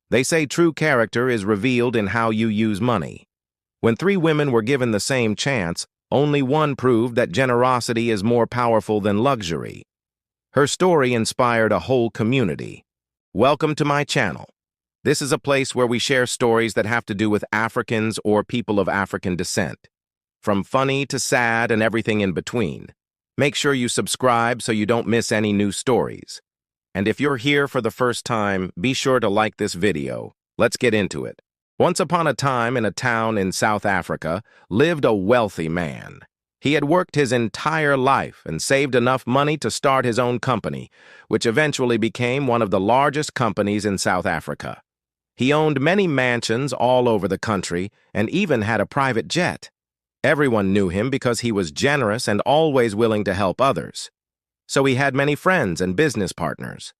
They say true character is revealed in how you use money. When three women were given the same chance, only one proved that generosity is more powerful than luxury. Her story inspired a whole community. Welcome to my channel. This is a place where we share stories that have to do with Africans or people of African descent. From funny to sad and everything in between. Make sure you subscribe so you don't miss any new stories. And if you're here for the first time, be sure to like this video. Let's get into it. Once upon a time in a town in South Africa lived a wealthy man. He had worked his entire life and saved enough money to start his own company, which eventually became one of the largest companies in South Africa. He owned many mansions all over the country and even had a private jet. Everyone knew him because he was generous and always willing to help others. So he had many friends and business partners.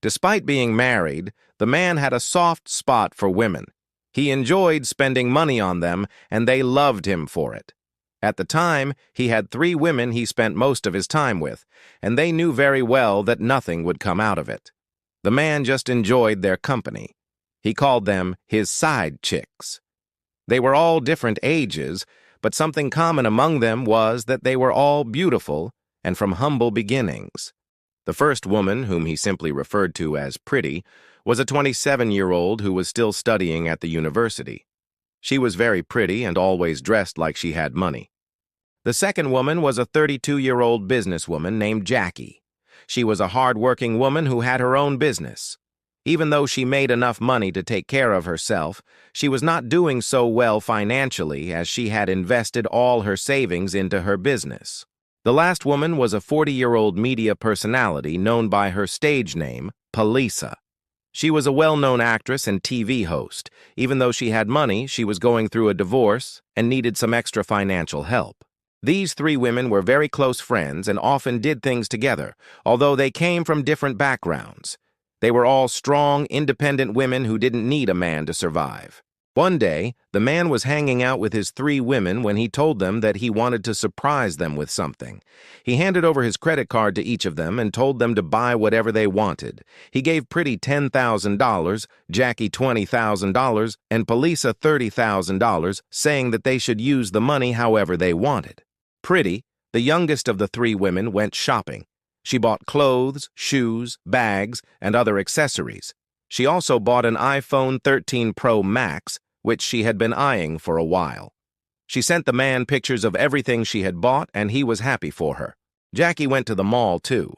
Despite being married, the man had a soft spot for women. He enjoyed spending money on them, and they loved him for it. At the time, he had 3 women he spent most of his time with, and they knew very well that nothing would come out of it. The man just enjoyed their company. He called them his side chicks. They were all different ages, but something common among them was that they were all beautiful and from humble beginnings. The first woman, whom he simply referred to as Pretty, was a 27-year-old who was still studying at the university. She was very pretty and always dressed like she had money. The second woman was a 32-year-old businesswoman named Jackie. She was a hard-working woman who had her own business. Even though she made enough money to take care of herself, she was not doing so well financially as she had invested all her savings into her business. The last woman was a 40-year-old media personality known by her stage name, Palisa. She was a well-known actress and TV host. Even though she had money, she was going through a divorce and needed some extra financial help. These 3 women were very close friends and often did things together, although they came from different backgrounds. They were all strong, independent women who didn't need a man to survive. One day, the man was hanging out with his 3 women when he told them that he wanted to surprise them with something. He handed over his credit card to each of them and told them to buy whatever they wanted. He gave Pretty $10,000, Jackie $20,000, and Palisa $30,000, saying that they should use the money however they wanted. Pretty, the youngest of the 3 women, went shopping. She bought clothes, shoes, bags, and other accessories. She also bought an iPhone 13 Pro Max, which she had been eyeing for a while. She sent the man pictures of everything she had bought, and he was happy for her. Jackie went to the mall, too.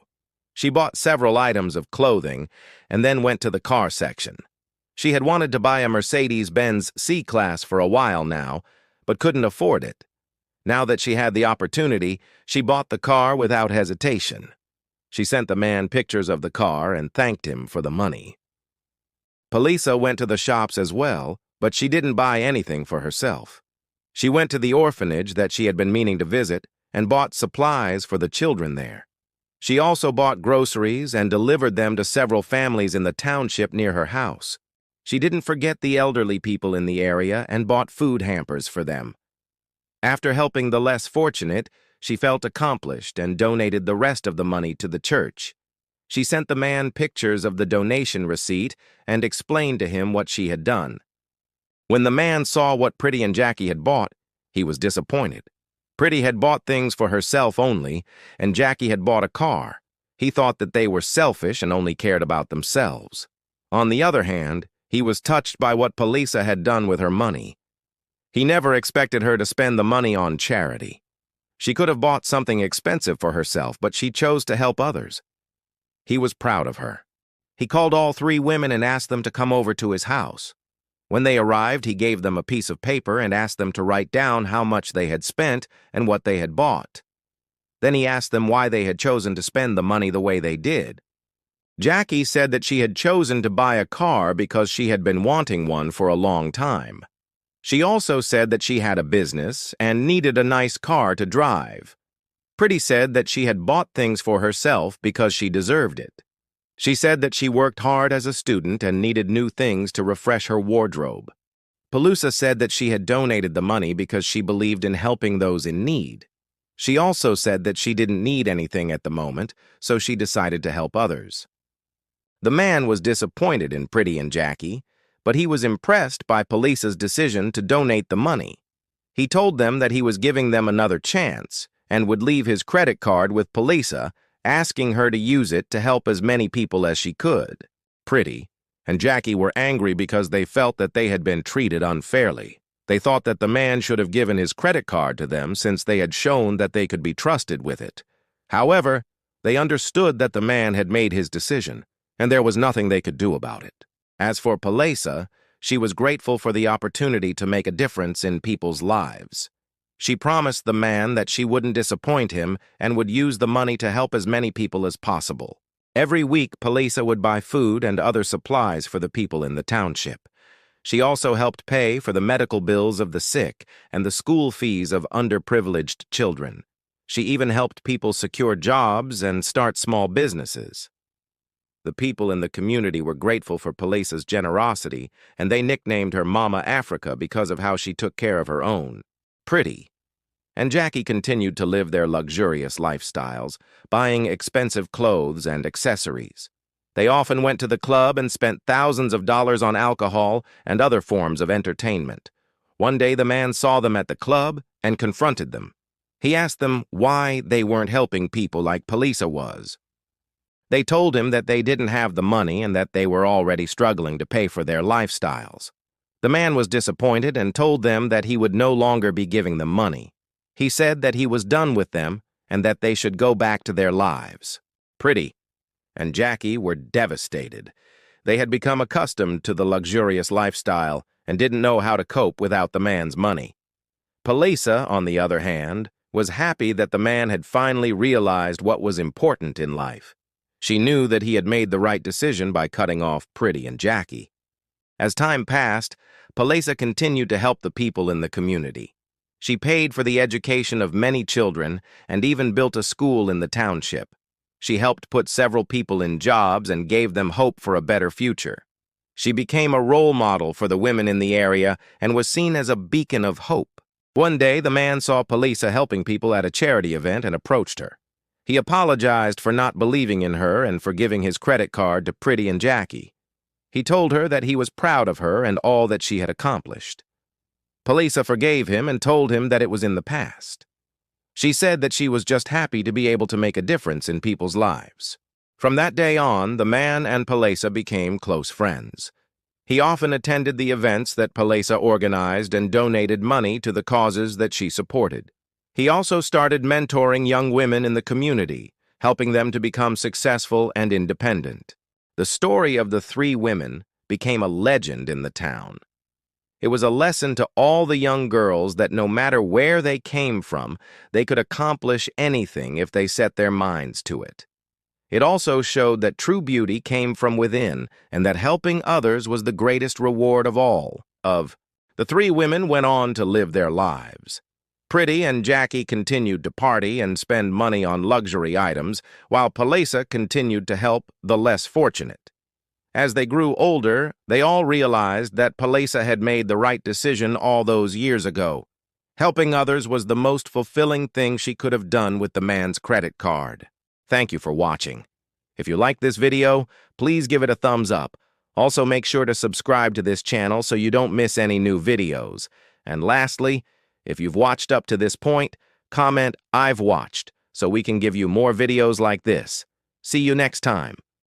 She bought several items of clothing and then went to the car section. She had wanted to buy a Mercedes-Benz C-Class for a while now, but couldn't afford it. Now that she had the opportunity, she bought the car without hesitation. She sent the man pictures of the car and thanked him for the money. Palisa went to the shops as well, but she didn't buy anything for herself. She went to the orphanage that she had been meaning to visit and bought supplies for the children there. She also bought groceries and delivered them to several families in the township near her house. She didn't forget the elderly people in the area and bought food hampers for them. After helping the less fortunate, she felt accomplished and donated the rest of the money to the church. She sent the man pictures of the donation receipt and explained to him what she had done. When the man saw what Pretty and Jackie had bought, he was disappointed. Pretty had bought things for herself only, and Jackie had bought a car. He thought that they were selfish and only cared about themselves. On the other hand, he was touched by what Palisa had done with her money. He never expected her to spend the money on charity. She could have bought something expensive for herself, but she chose to help others. He was proud of her. He called all 3 women and asked them to come over to his house. When they arrived, he gave them a piece of paper and asked them to write down how much they had spent and what they had bought. Then he asked them why they had chosen to spend the money the way they did. Jackie said that she had chosen to buy a car because she had been wanting one for a long time. She also said that she had a business and needed a nice car to drive. Pretty said that she had bought things for herself because she deserved it. She said that she worked hard as a student and needed new things to refresh her wardrobe. Palisa said that she had donated the money because she believed in helping those in need. She also said that she didn't need anything at the moment, so she decided to help others. The man was disappointed in Pretty and Jackie, but he was impressed by Polisa's decision to donate the money. He told them that he was giving them another chance and would leave his credit card with Polisa, asking her to use it to help as many people as she could. Pretty and Jackie were angry because they felt that they had been treated unfairly. They thought that the man should have given his credit card to them since they had shown that they could be trusted with it. However, they understood that the man had made his decision, and there was nothing they could do about it. As for Polisa, she was grateful for the opportunity to make a difference in people's lives. She promised the man that she wouldn't disappoint him and would use the money to help as many people as possible. Every week, Polisa would buy food and other supplies for the people in the township. She also helped pay for the medical bills of the sick and the school fees of underprivileged children. She even helped people secure jobs and start small businesses. The people in the community were grateful for Polisa's generosity, and they nicknamed her Mama Africa because of how she took care of her own. Pretty and Jackie continued to live their luxurious lifestyles, buying expensive clothes and accessories. They often went to the club and spent thousands of dollars on alcohol and other forms of entertainment. One day the man saw them at the club and confronted them. He asked them why they weren't helping people like Polisa was. They told him that they didn't have the money and that they were already struggling to pay for their lifestyles. The man was disappointed and told them that he would no longer be giving them money. He said that he was done with them and that they should go back to their lives. Pretty and Jackie were devastated. They had become accustomed to the luxurious lifestyle and didn't know how to cope without the man's money. Polisa, on the other hand, was happy that the man had finally realized what was important in life. She knew that he had made the right decision by cutting off Pretty and Jackie. As time passed, Polisa continued to help the people in the community. She paid for the education of many children and even built a school in the township. She helped put several people in jobs and gave them hope for a better future. She became a role model for the women in the area and was seen as a beacon of hope. One day, the man saw Polisa helping people at a charity event and approached her. He apologized for not believing in her and for giving his credit card to Pretty and Jackie. He told her that he was proud of her and all that she had accomplished. Polisa forgave him and told him that it was in the past. She said that she was just happy to be able to make a difference in people's lives. From that day on, the man and Polisa became close friends. He often attended the events that Polisa organized and donated money to the causes that she supported. He also started mentoring young women in the community, helping them to become successful and independent. The story of the three women became a legend in the town. It was a lesson to all the young girls that no matter where they came from, they could accomplish anything if they set their minds to it. It also showed that true beauty came from within and that helping others was the greatest reward of all. The three women went on to live their lives. Pretty and Jackie continued to party and spend money on luxury items, while Polisa continued to help the less fortunate. As they grew older, they all realized that Polisa had made the right decision all those years ago. Helping others was the most fulfilling thing she could have done with the man's credit card. Thank you for watching. If you liked this video, please give it a thumbs up. Also, make sure to subscribe to this channel so you don't miss any new videos. And lastly, if you've watched up to this point, comment "I've watched" so we can give you more videos like this. See you next time.